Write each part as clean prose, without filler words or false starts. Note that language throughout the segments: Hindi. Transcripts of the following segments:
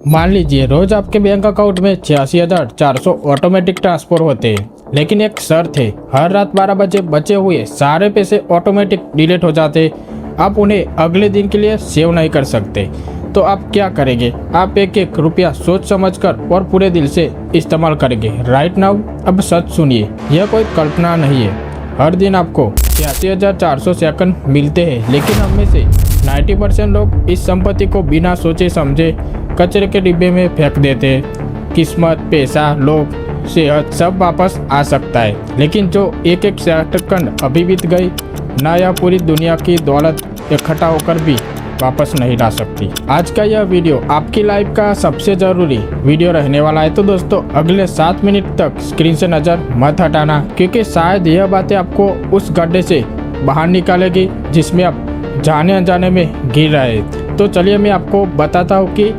मान लीजिए रोज आपके बैंक अकाउंट में 86,400 ऑटोमेटिक ट्रांसफर होते हैं, लेकिन एक शर्त है, हर रात 12 बजे बचे हुए सारे पैसे ऑटोमेटिक डिलीट हो जाते। आप उन्हें अगले दिन के लिए सेव नहीं कर सकते। तो आप क्या करेंगे? आप एक एक रुपया सोच समझकर और पूरे दिल से इस्तेमाल करेंगे राइट नाउ। अब सच सुनिए, यह कोई कल्पना नहीं है। हर दिन आपको 86,400 सेकंड मिलते हैं, लेकिन हम में से 90% लोग इस संपत्ति को बिना सोचे समझे कचरे के डिब्बे में फेंक देते हैं। किस्मत, पैसा, लोग, सेहत सब वापस आ सकता है, लेकिन जो एक एक सेकंड अभी बीत गई ना, यह पूरी दुनिया की दौलत इकट्ठा होकर भी वापस नहीं ला सकती। आज का यह वीडियो आपकी लाइफ का सबसे जरूरी वीडियो रहने वाला है। तो दोस्तों अगले 7 मिनट तक स्क्रीन से नजर मत हटाना, क्योंकि शायद यह बातें आपको उस गड्ढे से बाहर निकालेगी जिसमें आप जाने अनजाने में गिर रहे हैं। तो चलिए मैं आपको बताता हूँ कि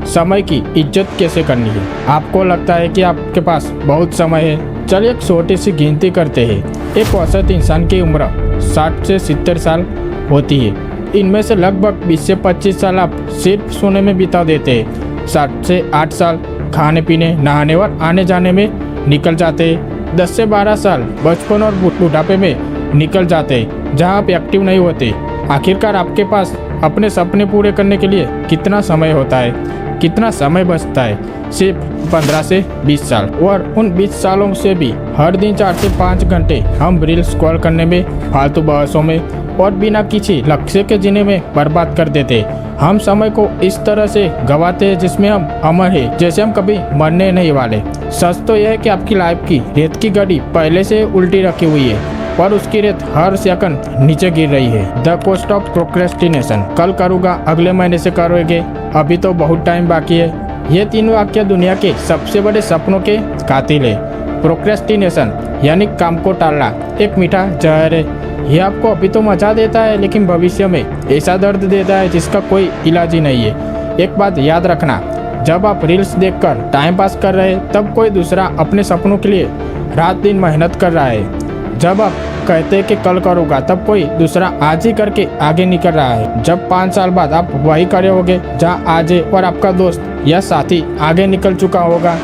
समय की इज्जत कैसे करनी है। आपको लगता है कि आपके पास बहुत समय है। चलिए एक छोटी सी गिनती करते हैं। एक औसत इंसान की उम्र 60 से 70 साल होती है। इनमें से लगभग 20 से 25 साल आप सिर्फ सोने में बिता देते हैं। 7 से 8 साल खाने पीने, नहाने और आने जाने में निकल जाते हैं। 10 से 12 साल बचपन और बुढ़ापे में निकल जाते हैं, जहां आप एक्टिव नहीं होते। आखिरकार आपके पास अपने सपने पूरे करने के लिए कितना समय होता है, कितना समय बचता है? सिर्फ 15 से 20 साल। और उन 20 सालों से भी हर दिन 4 से 5 घंटे हम रील्स स्क्रॉल करने में, फालतू बहसों में और बिना किसी लक्ष्य के जीने में बर्बाद कर देते। हम समय को इस तरह से गवाते हैं जिसमें हम अमर हैं, जैसे हम कभी मरने नहीं वाले। सच तो यह है कि आपकी लाइफ की रेत की गाड़ी पहले से उल्टी रखी हुई है, पर उसकी रेत हर सेकंड नीचे गिर रही है। The cost of procrastination. कल करूँगा, अगले महीने से करोगे, अभी तो बहुत टाइम बाकी है। ये 3 वाक्य दुनिया के सबसे बड़े सपनों के कातिल है। प्रोक्रेस्टिनेशन यानी काम को टालना एक मीठा जहर है। यह आपको अभी तो मजा देता है, लेकिन भविष्य में ऐसा दर्द देता है जिसका कोई इलाज ही नहीं है। एक बात याद रखना, जब आप रील्स देखकर टाइम पास कर रहे हैं, तब कोई दूसरा अपने सपनों के लिए रात दिन मेहनत कर रहा है। जब आप कहते हैं कि कल करूँगा, तब कोई दूसरा आज ही करके आगे निकल रहा है। जब 5 साल बाद आप वही करे होगे जहाँ आज है और आपका दोस्त या साथी आगे निकल चुका होगा,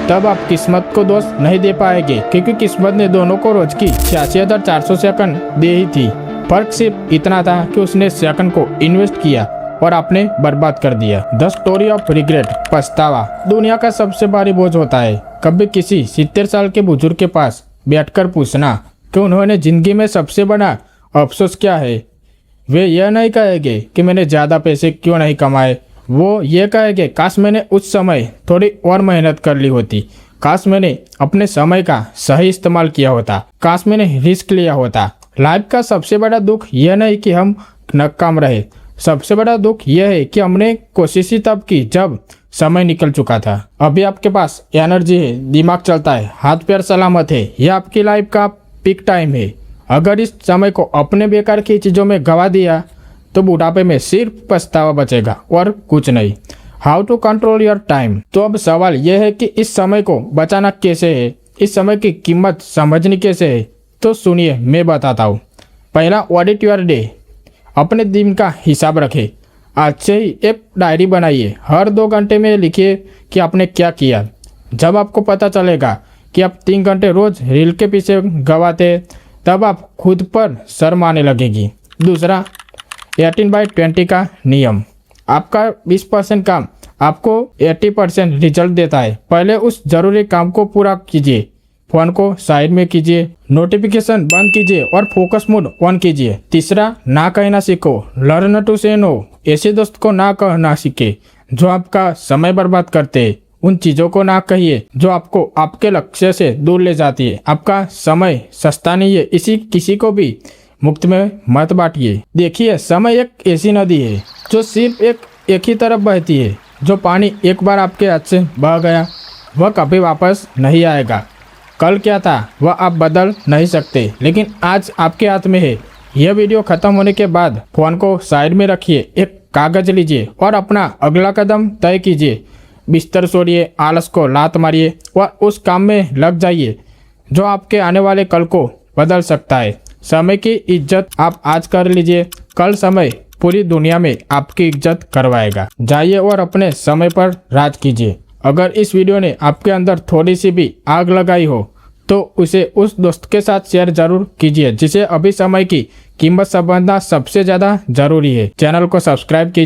तब आप किस्मत को दोष नहीं दे पाएंगे, क्योंकि किस्मत ने दोनों को रोज की 86,400 सेकंड दे ही थी। फर्क सिर्फ इतना था कि उसने सेकंड को इन्वेस्ट किया और आपने बर्बाद कर दिया। The story of regret. पछतावा दुनिया का सबसे भारी बोझ होता है। कभी किसी 70 साल के बुजुर्ग के पास बैठकर पूछना कि उन्होंने जिंदगी में सबसे बड़ा अफसोस क्या है, वे यह नहीं कहेंगे कि मैंने ज़्यादा पैसे क्यों नहीं कमाए। वो ये कहेंगे, काश मैंने उस समय थोड़ी और मेहनत कर ली होती, काश मैंने अपने समय का सही इस्तेमाल किया होता, काश मैंने रिस्क लिया होता। लाइफ का सबसे बड़ा दुख यह नहीं कि हम नाकाम रहे, सबसे बड़ा दुख यह है कि हमने कोशिश ही तब की जब समय निकल चुका था। अभी आपके पास एनर्जी है, दिमाग चलता है, हाथ पैर सलामत है। यह आपकी लाइफ का पीक टाइम है। अगर इस समय को अपने बेकार की चीज़ों में गवा दिया तो बुढ़ापे में सिर्फ पछतावा बचेगा और कुछ नहीं। How to control your time. तो अब सवाल यह है कि इस समय को बचाना कैसे है, इस समय की कीमत समझनी कैसे है। तो सुनिए मैं बताता हूँ। पहला, ऑडिट योर डे। अपने दिन का हिसाब रखें। आज से ही एक डायरी बनाइए। हर 2 घंटे में लिखिए कि आपने क्या किया। जब आपको पता चलेगा कि आप 3 घंटे रोज रील के पीछे गवाते, तब आप खुद पर शर्म आने लगेगी। दूसरा, 18/20 का नियम। आपका 20% काम आपको 80% रिजल्ट देता है। पहले उस जरूरी काम को पूरा कीजिए, फोन को साइड में कीजिए, नोटिफिकेशन बंद कीजिए और फोकस मोड ऑन कीजिए। तीसरा, ना कहना सीखो। लर्न टू से नो। ऐसे दोस्त को ना कहना सीखे जो आपका समय बर्बाद करते हैं। उन चीज़ों को ना कहिए जो आपको आपके लक्ष्य से दूर ले जाती है। आपका समय सस्ता नहीं है, इसी किसी को भी मुफ्त में मत बांटिए। देखिए, समय एक ऐसी नदी है जो सिर्फ एक ही तरफ बहती है। जो पानी एक बार आपके हाथ से बह गया, वह कभी वापस नहीं आएगा। कल क्या था वह आप बदल नहीं सकते, लेकिन आज आपके हाथ में है। यह वीडियो खत्म होने के बाद फोन को साइड में रखिए, एक कागज लीजिए और अपना अगला कदम तय कीजिए। बिस्तर छोड़िए, आलस को लात मारिए और उस काम में लग जाइए जो आपके आने वाले कल को बदल सकता है। समय की इज्जत आप आज कर लीजिए, कल समय पूरी दुनिया में आपकी इज्जत करवाएगा। जाइए और अपने समय पर राज कीजिए। अगर इस वीडियो ने आपके अंदर थोड़ी सी भी आग लगाई हो तो उसे उस दोस्त के साथ शेयर जरूर कीजिए जिसे अभी समय की कीमत समझना सबसे ज्यादा जरूरी है। चैनल को सब्सक्राइब कीजिए।